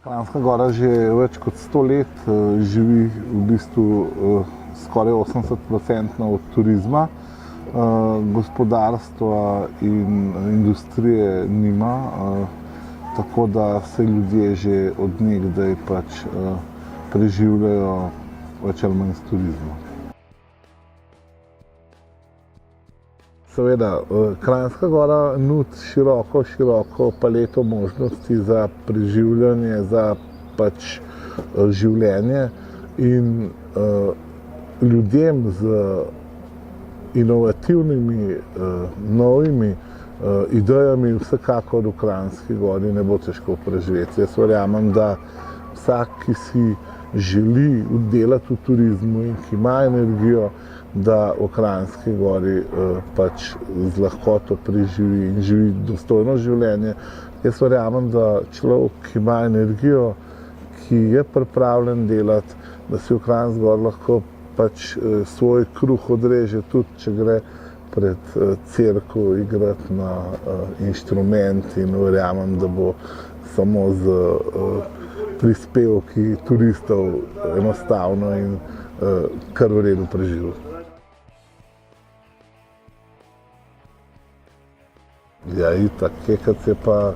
Kranjska Gora že več kot 100 let živi v bistvu skoraj 80% od turizma. Gospodarstva in industrije nima, tako da se ljudje že od nekdaj preživljajo več ali manj s turizmom. Seveda, Kranjska Gora nudi široko paleto možnosti za preživljanje, za življenje in ljudem z inovativnimi, novimi idejami vsekakor v Kranjski Gori ne bo težko preživeti. Jaz verjamem, da vsak, ki si želi delati v turizmu in ki ima energijo, da v Kranjski Gori z lahkoto preživi in živi dostojno življenje. Jaz verjamem, da človek, ki ima energijo, ki je pripravljen delati, da si v Kranjski Gori lahko svoj kruh odreže, tudi če gre pred cerkev igrati na inštrument, in verjamem, da bo samo z prispevki turistov enostavno in kar v redu preživel. Ja, itak, Kekec je pa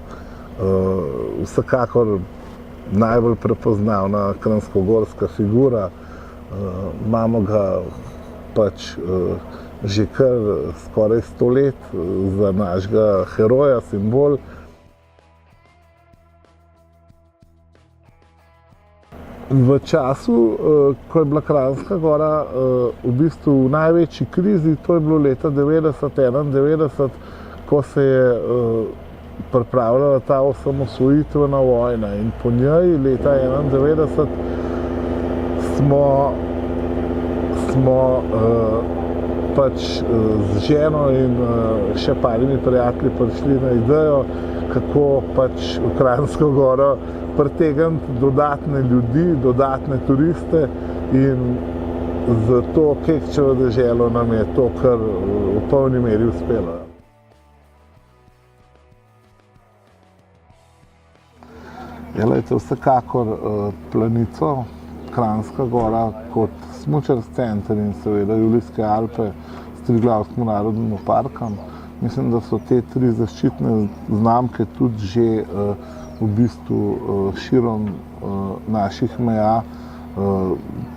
vsekakor najbolj prepoznavna kranjskogorska figura. Imamo ga že kar skoraj 100 let za našega heroja, simbol. V času, ko je bila Kranjska Gora v bistvu v največji krizi, to je bilo leta 90-91, ko se je pripravljala ta osamosvojitvena vojna, in po njej leta 91 smo z ženo in še parimi prijatelji prišli na idejo, kako v Kranjsko Goro pritegniti dodatne ljudi, dodatne turiste, in z to Kekčevo deželo nam je to kar v polni meri uspelo. Vsekakor Planico, Kranjska Gora kot smučarski center in seveda Julijske Alpe s Triglavskim narodnim parkom. Mislim, da so te tri zaščitne znamke tudi že v bistvu širom naših meja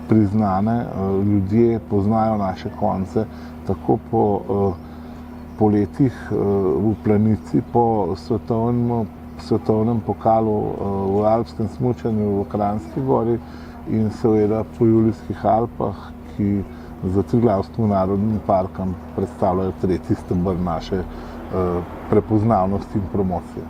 priznane. Ljudje poznajo naše konce tako po letih v Planici, po svetovnem pokalu v alpskem smučanju v Kranjski Gori in seveda po Julijskih Alpah, ki za Triglavskim narodnim parkom predstavljajo tretji steber naše prepoznavnosti in promocije.